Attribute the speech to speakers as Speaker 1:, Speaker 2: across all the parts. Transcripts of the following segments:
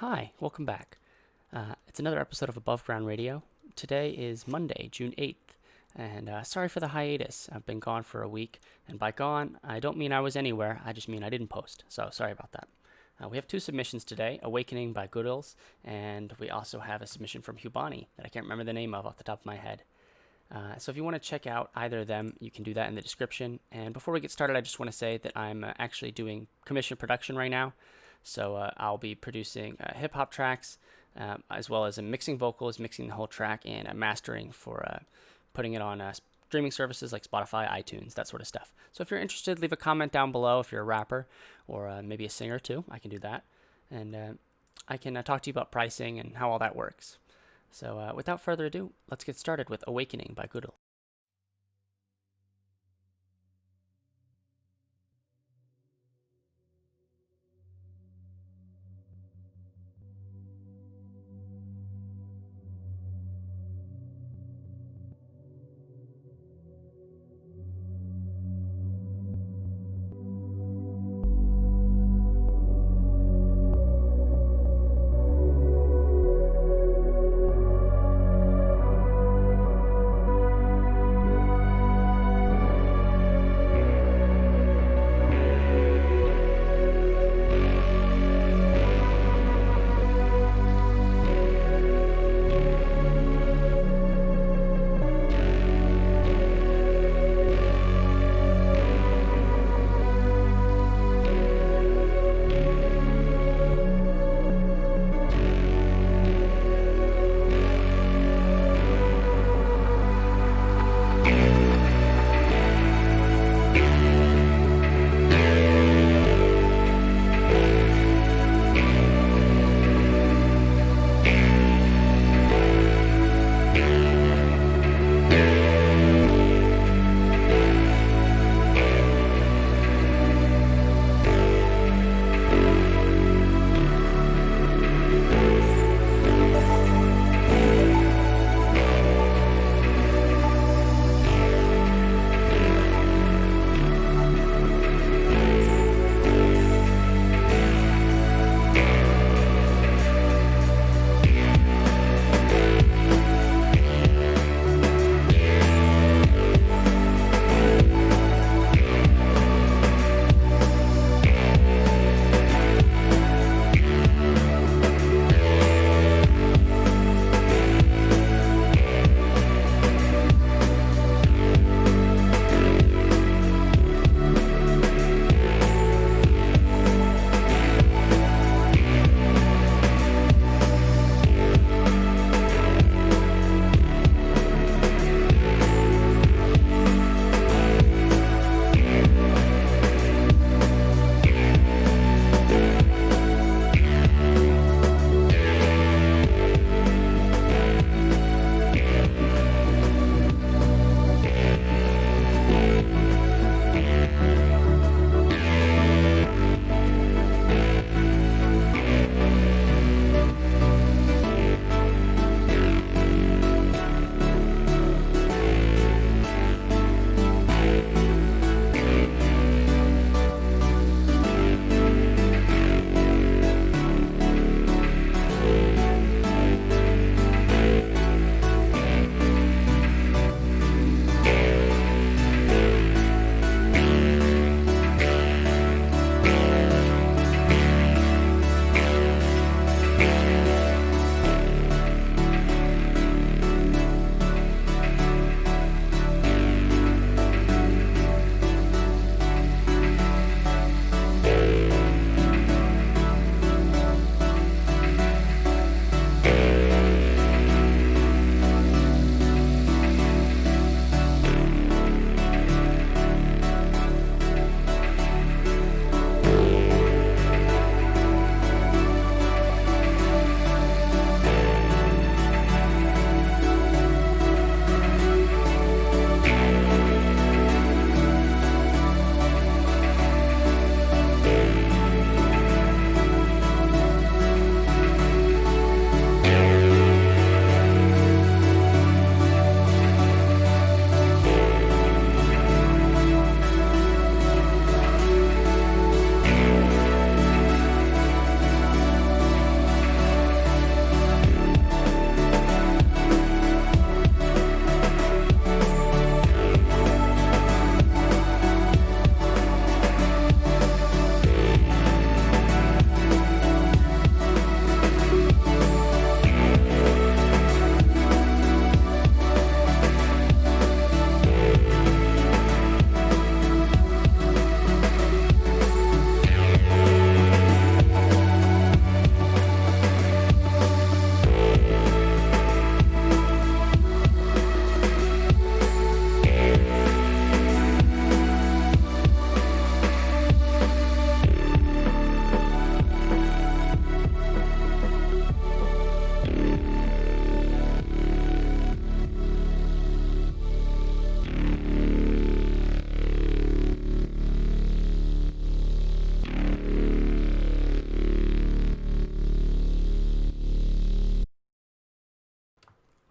Speaker 1: Hi, welcome back. It's another episode of Above Ground Radio. Today is Monday, June 8th, and sorry for the hiatus. I've been gone for a week, and by gone, I don't mean I was anywhere, I just mean I didn't post, so sorry about that. We have two submissions today, Awakening by Goodills, and we also have a submission from Hubani that I can't remember the name of off the top of my head. So if you want to check out either of them, you can do that in the description. And before we get started, I just want to say that I'm actually doing commission production right now. So I'll be producing hip hop tracks, as well as mixing vocals, mixing the whole track, and mastering for putting it on streaming services like Spotify, iTunes, that sort of stuff. So if you're interested, leave a comment down below if you're a rapper or maybe a singer too. I can do that. And I can talk to you about pricing and how all that works. So without further ado, let's get started with Awakening by Goodills.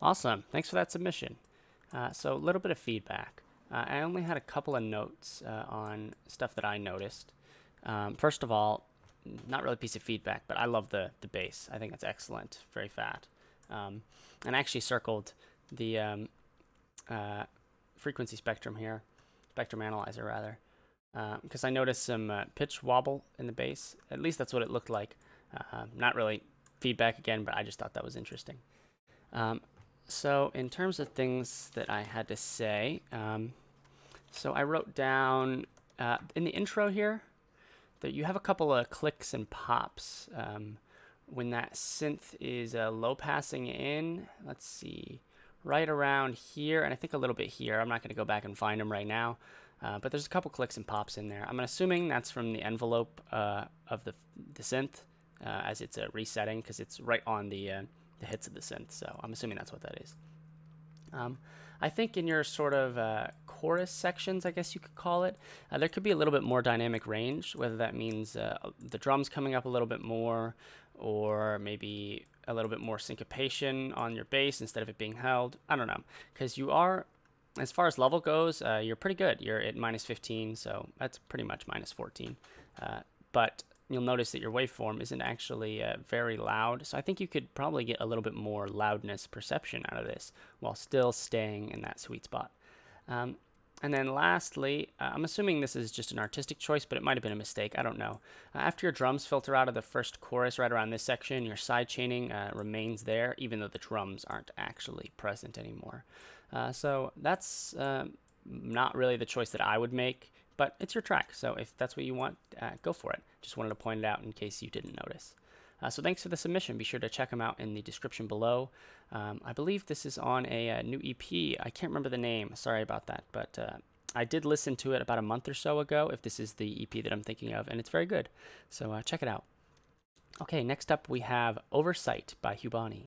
Speaker 1: Awesome. Thanks for that submission. So a little bit of feedback. I only had a couple of notes on stuff that I noticed. First of all, not really a piece of feedback, but I love the bass. I think it's excellent, very fat. And I actually circled the frequency spectrum here, spectrum analyzer rather, because I noticed some pitch wobble in the bass. At least that's what it looked like. Not really feedback again, but I just thought that was interesting. So in terms of things that I had to say, so I wrote down in the intro here that you have a couple of clicks and pops when that synth is low passing in. Let's see, right around here, and I think a little bit here. I'm not going to go back and find them right now, but there's a couple clicks and pops in there. I'm assuming that's from the envelope of the synth as it's resetting, because it's right on the hits of the synth. So I'm assuming that's what that is. I think in your sort of chorus sections, I guess you could call it, there could be a little bit more dynamic range, whether that means the drums coming up a little bit more, or maybe a little bit more syncopation on your bass instead of it being held. I don't know, because you are, as far as level goes, you're pretty good. You're at -15, so that's pretty much -14. But you'll notice that your waveform isn't actually very loud, so I think you could probably get a little bit more loudness perception out of this while still staying in that sweet spot. And then lastly, I'm assuming this is just an artistic choice, but it might have been a mistake. I don't know. After your drums filter out of the first chorus right around this section, your side chaining remains there, even though the drums aren't actually present anymore. So that's not really the choice that I would make, but it's your track. So if that's what you want, go for it. Just wanted to point it out in case you didn't notice. So thanks for the submission. Be sure to check them out in the description below. I believe this is on a new EP. I can't remember the name. Sorry about that. But I did listen to it about a month or so ago, if this is the EP that I'm thinking of, and it's very good. So check it out. Okay, next up we have Oversight by Hubani.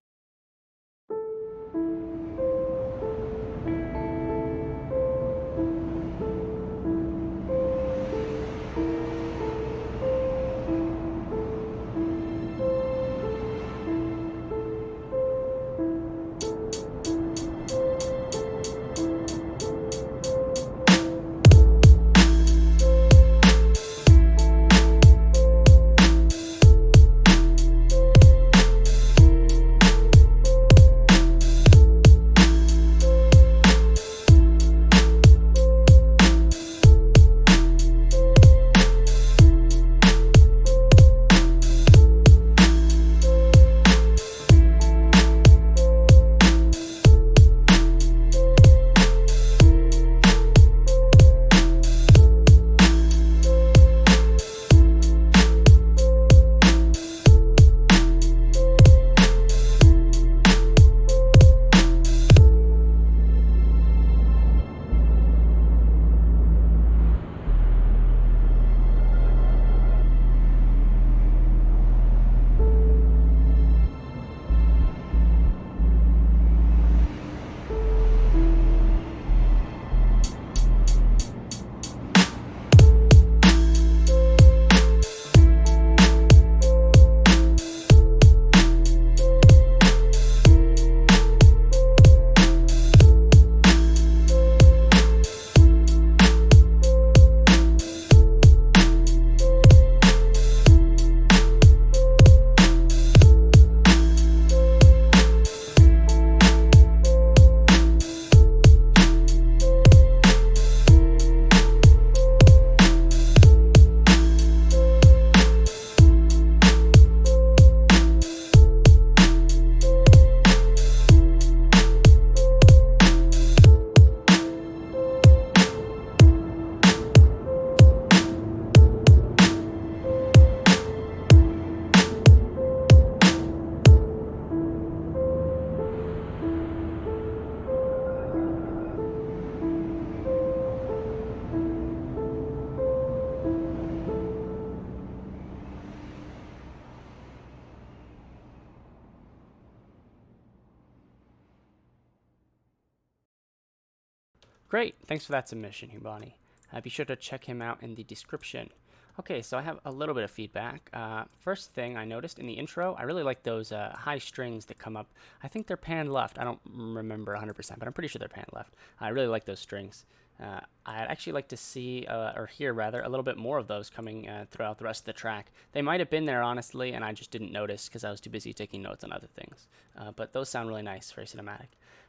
Speaker 1: Great, thanks for that submission, Hubani. Be sure to check him out in the description. Okay, so I have a little bit of feedback. First thing I noticed in the intro, I really like those high strings that come up. I think they're panned left. I don't remember 100%, but I'm pretty sure they're panned left. I really like those strings. I'd actually like to see, or hear rather, a little bit more of those coming throughout the rest of the track. They might have been there, honestly, and I just didn't notice because I was too busy taking notes on other things. But those sound really nice, very cinematic.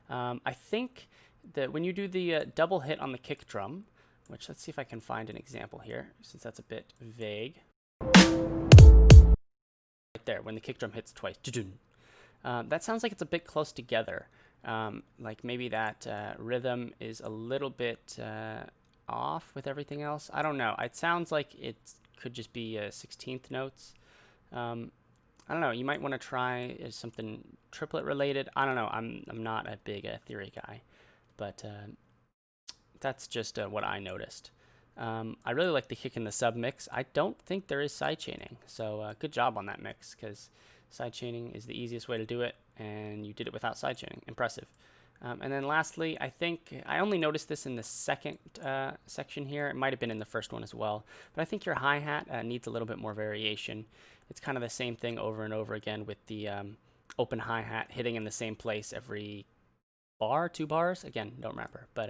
Speaker 1: I think that when you do the double hit on the kick drum, which let's see if I can find an example here, since that's a bit vague. Right there, when the kick drum hits twice. That sounds like it's a bit close together. Like maybe that rhythm is a little bit off with everything else. I don't know. It sounds like it could just be 16th notes. I don't know. You might want to try something triplet related. I don't know. I'm not a big theory guy, but that's just what I noticed. I really like the kick in the sub mix. I don't think there is sidechaining, so good job on that mix, because sidechaining is the easiest way to do it, and you did it without sidechaining. Impressive. And then lastly, I think I only noticed this in the second section here. It might have been in the first one as well, but I think your hi-hat needs a little bit more variation. It's kind of the same thing over and over again with the open hi-hat hitting in the same place every bar, 2 bars. Again, don't remember, but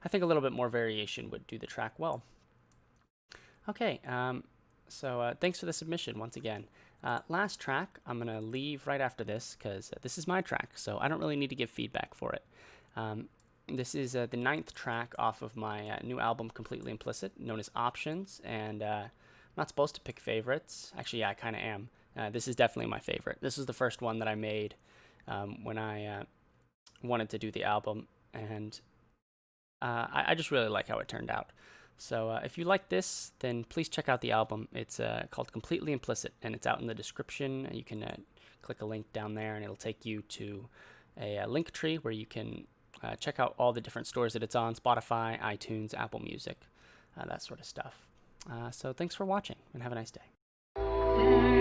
Speaker 1: I think a little bit more variation would do the track well. Okay, so thanks for the submission once again. Last track, I'm going to leave right after this because this is my track, so I don't really need to give feedback for it. This is the 9th track off of my new album, Completely Implicit, known as Options, and I'm not supposed to pick favorites. Actually, yeah, I kind of am. This is definitely my favorite. This is the first one that I made when I wanted to do the album, and I just really like how it turned out. So if you like this, then please check out the album. It's called Completely Implicit, and it's out in the description. You can click a link down there, and it'll take you to a link tree where you can check out all the different stores that it's on: Spotify, iTunes, Apple Music, that sort of stuff. So thanks for watching, and have a nice day.